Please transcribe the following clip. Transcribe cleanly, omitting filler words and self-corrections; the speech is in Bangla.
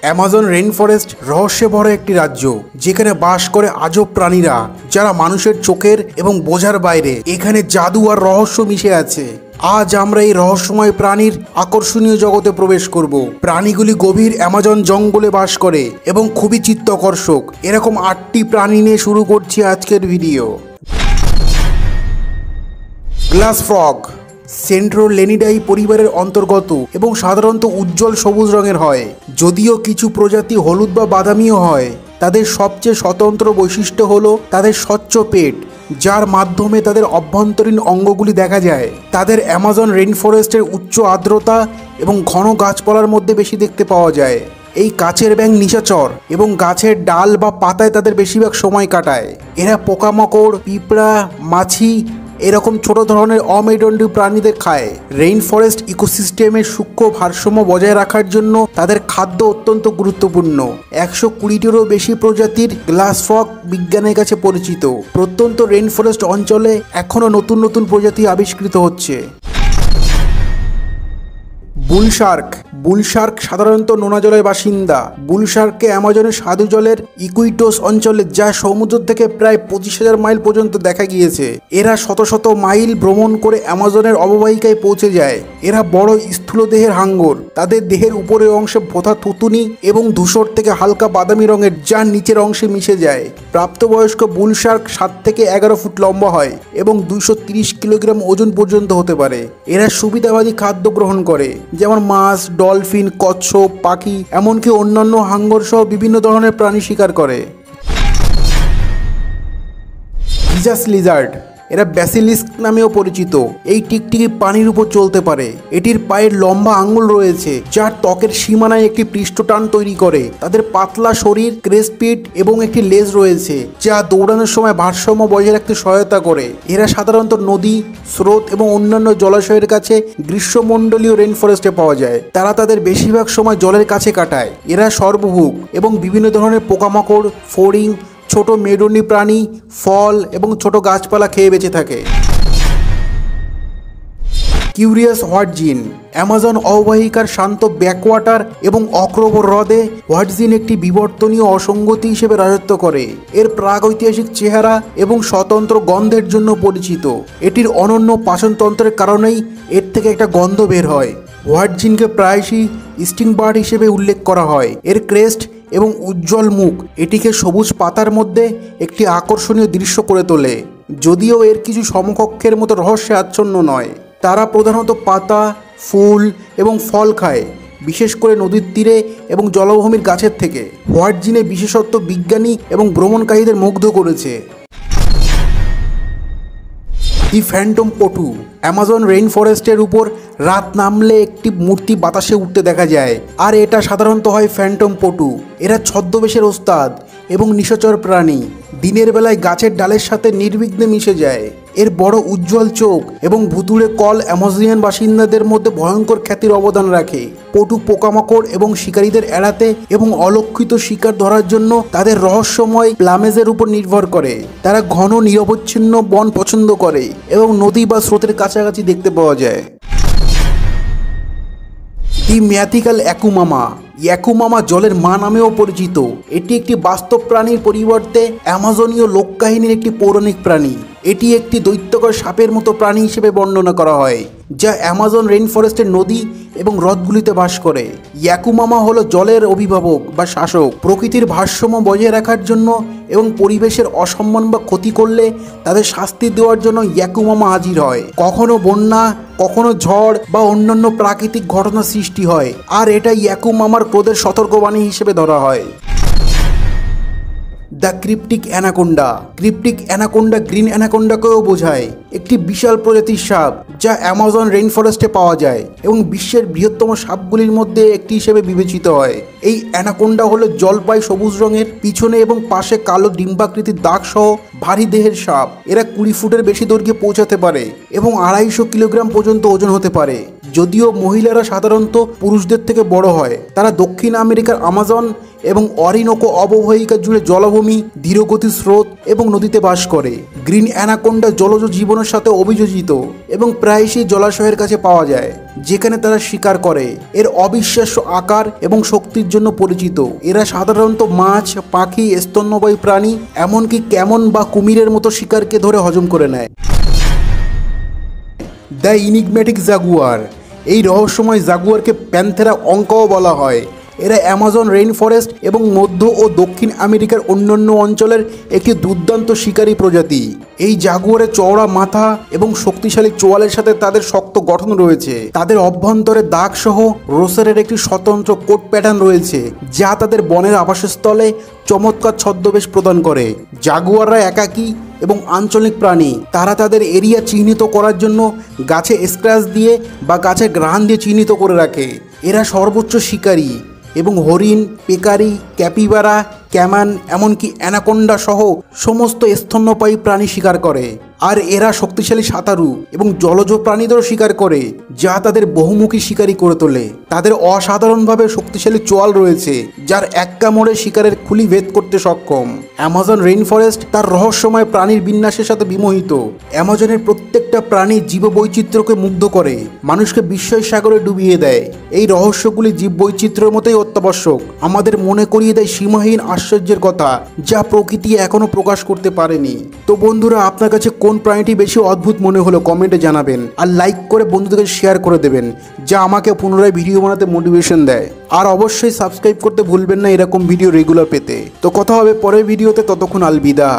অ্যামাজন রেইন ফরেস্ট রহস্যে ভরা একটি রাজ্য, যেখানে বাস করে আজব প্রাণীরা যারা মানুষের চোখের এবং বোঝার বাইরে। এখানে জাদু আর রহস্য মিশে আছে। আজ আমরা এই রহস্যময় প্রাণীর আকর্ষণীয় জগতে প্রবেশ করব। প্রাণীগুলি গভীর অ্যামাজন জঙ্গলে বাস করে এবং খুবই চিত্তাকর্ষক। এরকম 8টি প্রাণী নিয়ে শুরু করছি আজকের ভিডিও। গ্লাস ফ্রগ সেন্ট্রোলেনিডাই পরিবারের অন্তর্গত এবং সাধারণত উজ্জ্বল সবুজ রঙের হয়। যদিও কিছু প্রজাতি হলুদ বা বাদামিও হয়। তাদের সবচেয়ে স্বতন্ত্র বৈশিষ্ট্য হলো তাদের স্বচ্ছ পেট, যার মাধ্যমে তাদের অভ্যন্তরীণ অঙ্গগুলি দেখা যায়। তাদের অ্যামাজন রেইন ফরেস্টের উচ্চ আর্দ্রতা এবং ঘন গাছপালার মধ্যে বেশি দেখতে পাওয়া যায়। এই কাছের ব্যাঙ নিশাচর এবং গাছের ডাল বা পাতায় তাদের বেশিরভাগ সময় কাটায়। এরা পোকামাকড়, পিঁপড়া, মাছি এরকম ছোট ধরনের অমেরুদণ্ডী প্রাণীদের খায়। রেইন ফরেস্ট ইকোসিস্টেমের সূক্ষ্ম ভারসাম্য বজায় রাখার জন্য তাদের খাদ্য অত্যন্ত গুরুত্বপূর্ণ। 120টিরও বেশি প্রজাতির গ্লাস ফ্রগ বিজ্ঞানের কাছে পরিচিত। প্রত্যন্ত রেইন ফরেস্ট অঞ্চলে এখনও নতুন নতুন প্রজাতি আবিষ্কৃত হচ্ছে। বুল শার্ক সাধারণত নোনা জলের বাসিন্দা। বুল শার্ককে অ্যামাজনের স্বাদু জলের ইকুইটোস অঞ্চলে, যা সমুদ্র থেকে প্রায় 25,000 মাইল পর্যন্ত দেখা গিয়েছে। এরা শত শত মাইল ভ্রমণ করে অ্যামাজনের অববাহিকায় পৌঁছে যায়। এরা বড় স্থূল দেহের হাঙ্গর। তাদের দেহের উপরের অংশে ভোঁতা থুতুনি এবং ধূসর থেকে হালকা বাদামি রঙের, যা নিচের অংশে মিশে যায়। প্রাপ্তবয়স্ক বুল শার্ক 7 থেকে 11 ফুট লম্বা হয় এবং 230 কিলোগ্রাম ওজন পর্যন্ত হতে পারে। এরা সুবিধাবাদী খাদ্য গ্রহণ করে, যেমন মাছ, ডলফিন, কচ্ছপ, পাখি, এমনকি অন্যান্য হাঙ্গর সহ বিভিন্ন ধরনের প্রাণী শিকার করে। ভিজাস লিজার্ড এরা ব্যাসিলিস্ক নামেও পরিচিত। এই টিকটিকি পানির উপর চলতে পারে। এটির পায়ের লম্বা আঙুল রয়েছে, যার ত্বকের সীমানায় একটি পৃষ্ঠটান তৈরি করে। তাদের পাতলা শরীর, ক্রেস্ট পিঠ এবং একটি লেজ রয়েছে, যা দৌড়ানোর সময় ভারসাম্য বজায় রাখতে সহায়তা করে। এরা সাধারণত নদী, স্রোত এবং অন্যান্য জলাশয়ের কাছে গ্রীষ্মমণ্ডলীয় রেইন ফরেস্টে পাওয়া যায়। তারা তাদের বেশিরভাগ সময় জলের কাছে কাটায়। এরা সর্বভুক এবং বিভিন্ন ধরনের পোকামাকড়, ফড়িং, ছোট মেরুদণ্ডী প্রাণী, ফল এবং ছোট গাছপালা খেয়ে বেঁচে থাকে। কিউরিয়াস হোয়াইটজিন অ্যামাজন অববাহিকার শান্ত ব্যাকওয়াটার এবং অক্রোবর হ্রদে হোয়াইটজিন একটি বিবর্তনীয় অসঙ্গতি হিসেবে রাজত্ব করে। এর প্রাগৈতিহাসিক চেহারা এবং স্বতন্ত্র গন্ধের জন্য পরিচিত। এটির অনন্য পাচনতন্ত্রের কারণেই এর থেকে একটা গন্ধ বের হয়। হোয়াইটজিনকে প্রায়শই স্টিং বার্ড হিসেবে উল্লেখ করা হয়। এর ক্রেস্ট এবং উজ্জ্বল মুখ এটিকে সবুজ পাতার মধ্যে একটি আকর্ষণীয় দৃশ্য করে তোলে। যদিও এর কিছু সমকক্ষের মতো রহস্যে আচ্ছন্ন নয়। তারা প্রধানত পাতা, ফুল এবং ফল খায়, বিশেষ করে নদীর তীরে এবং জলাভূমির গাছের থেকে। হোয়াইটজিনের বিশেষত্ব বিজ্ঞানী এবং ভ্রমণকারীদের মুগ্ধ করেছে। দি ফ্যান্টম পটু অ্যামাজন রেইন ফরেস্টের উপর রাত নামলে একটি মূর্তি বাতাসে উঠতে দেখা যায়, আর এটা সাধারণত হয় ফ্যান্টম পটু। এরা ছদ্মবেশের ওস্তাদ এবং নিশাচর প্রাণী। দিনের বেলায় গাছের ডালের সাথে নির্বিঘ্নে মিশে যায়। এর বড় উজ্জ্বল চোখ এবং ভুতুড়ে কল অ্যামাজনিয়ান বাসিন্দাদের মধ্যে ভয়ঙ্কর খ্যাতির অবদান রাখে। পটু পোকামাকড় এবং শিকারীদের এড়াতে এবং অলক্ষিত শিকার ধরার জন্য তাদের রহস্যময় প্লামেজের উপর নির্ভর করে। তারা ঘন নিরবচ্ছিন্ন বন পছন্দ করে এবং নদী বা স্রোতের কাছাকাছি দেখতে পাওয়া যায়। দি ম্যাথিক্যাল ইয়াকুমামা জলের মা নামেও পরিচিত। এটি একটি বাস্তব প্রাণীর পরিবর্তে অ্যামাজনীয় লোককাহিনীর একটি পৌরাণিক প্রাণী। এটি একটি দৈত্যকর সাপের মতো প্রাণী হিসেবে বর্ণনা করা হয়, যা অ্যামাজন রেইন ফরেস্টের নদী এবং হ্রদগুলিতে বাস করে। ইয়াকুমামা হলো জলের অভিভাবক বা শাসক। প্রকৃতির ভারসাম্য বজায় রাখার জন্য এবং পরিবেশের অসম্মান বা ক্ষতি করলে তাদের শাস্তি দেওয়ার জন্য ইয়াকুমামা হাজির হয়। কখনো বন্যা, কখনো ঝড় বা অন্যান্য প্রাকৃতিক ঘটনা সৃষ্টি হয়, আর এটা ইয়াকুমামার ক্রোধের সতর্কবাণী হিসেবে ধরা হয়। দ্য ক্রিপ্টিক অ্যানাকোন্ডা গ্রিন অ্যানাকোন্ডাকেও বোঝায়। একটি বিশাল প্রজাতির সাপ, যা অ্যামাজন রেইন ফরেস্টে পাওয়া যায় এবং বিশ্বের বৃহত্তম সাপগুলির মধ্যে একটি হিসেবে বিবেচিত হয়। এই অ্যানাকোন্ডা হলো জলপাই সবুজ রঙের, পিছনে এবং পাশে কালো ডিম্বাকৃতির দাগ সহ ভারী দেহের সাপ। এরা 20 ফুটের বেশি দৈর্ঘ্যে পৌঁছাতে পারে এবং 250 কিলোগ্রাম পর্যন্ত ওজন হতে পারে। যদিও মহিলারা সাধারণত পুরুষদের থেকে বড় হয়। তারা দক্ষিণ আমেরিকার আমাজন এবং অরিনোকো অববাহিকা জুড়ে জলাভূমি, ধীরগতির স্রোত এবং নদীতে বাস করে। গ্রিন অ্যানাকোন্ডা জলজ জীবনের সাথে অভিযোজিত এবং প্রায়শই জলাশয়ের কাছে পাওয়া যায়, যেখানে তারা শিকার করে। এর অবিশ্বাস্য আকার এবং শক্তির জন্য পরিচিত। এরা সাধারণত মাছ, পাখি, স্তন্যপায়ী প্রাণী, এমনকি ক্যামন বা কুমিরের মতো শিকারকে ধরে হজম করে নেয়। The enigmatic jaguar. এই রহস্যময় জাগুয়ারকে প্যান্থেরা অঙ্কাও বলা হয়। এরা অ্যামাজন রেইন ফরেস্ট এবং মধ্য ও দক্ষিণ আমেরিকার অন্যান্য অঞ্চলের একটি দুর্দান্ত শিকারী প্রজাতি। এই জাগুয়ারের চওড়া মাথা এবং শক্তিশালী চোয়ালের সাথে তাদের শক্ত গঠন রয়েছে। তাদের অভ্যন্তরে দাগ সহ রোসারের একটি স্বতন্ত্র কোট প্যাটার্ন রয়েছে, যা তাদের বনের আবাসস্থলে চমৎকার ছদ্মবেশ প্রদান করে। জাগুয়াররা একাকী এবং আঞ্চলিক প্রাণী। তারা তাদের এরিয়া চিহ্নিত করার জন্য গাছে স্ক্র্যাচ দিয়ে বা গাছের ঘ্রাণ দিয়ে চিহ্নিত করে রাখে। এরা সর্বোচ্চ শিকারী এবং হরিণ, পেকারি, ক্যাপিবারা, ক্যামান, এমনকি অ্যানাকোন্ডা সহ সমস্ত স্তন্যপায়ী প্রাণী শিকার করে। আর এরা শক্তিশালী সাঁতারু এবং জলজ প্রাণীদেরও শিকার করে, যা তাদের বহুমুখী শিকারী করে তোলে। তাদের অসাধারণভাবে শক্তিশালী চোয়াল রয়েছে, যার এক কামড়ে শিকারের খুলি ভেদ করতে সক্ষম। অ্যামাজন রেইন ফরেস্ট তার রহস্যময় প্রাণীর বিন্যাসের সাথে বিমোহিত। অ্যামাজনের প্রত্যেকটা প্রাণী জীববৈচিত্র্যকে মুগ্ধ করে, মানুষকে বিস্ময় সাগরে ডুবিয়ে দেয়। এই রহস্যগুলি জীববৈচিত্র্যের মতোই অত্যাবশ্যক, আমাদের মনে করিয়ে দেয় সীমাহীন আশ্চর্যের কথা, যা প্রকৃতি এখনো প্রকাশ করতে পারেনি। তো বন্ধুরা, আপনার কাছে কোন প্রাণীটি বেশি অদ্ভুত মনে হলো কমেন্টে জানাবেন, আর লাইক করে বন্ধুদের শেয়ার করে দেবেন, যা আমাকে পুনরায় ভিডিও বানাতে মোটিভেশন দেয়। আর অবশ্যই সাবস্ক্রাইব করতে ভুলবেন না এরকম ভিডিও রেগুলার পেতে। তো কথা হবে পরের ভিডিওতে, ততক্ষণ আলবিদা।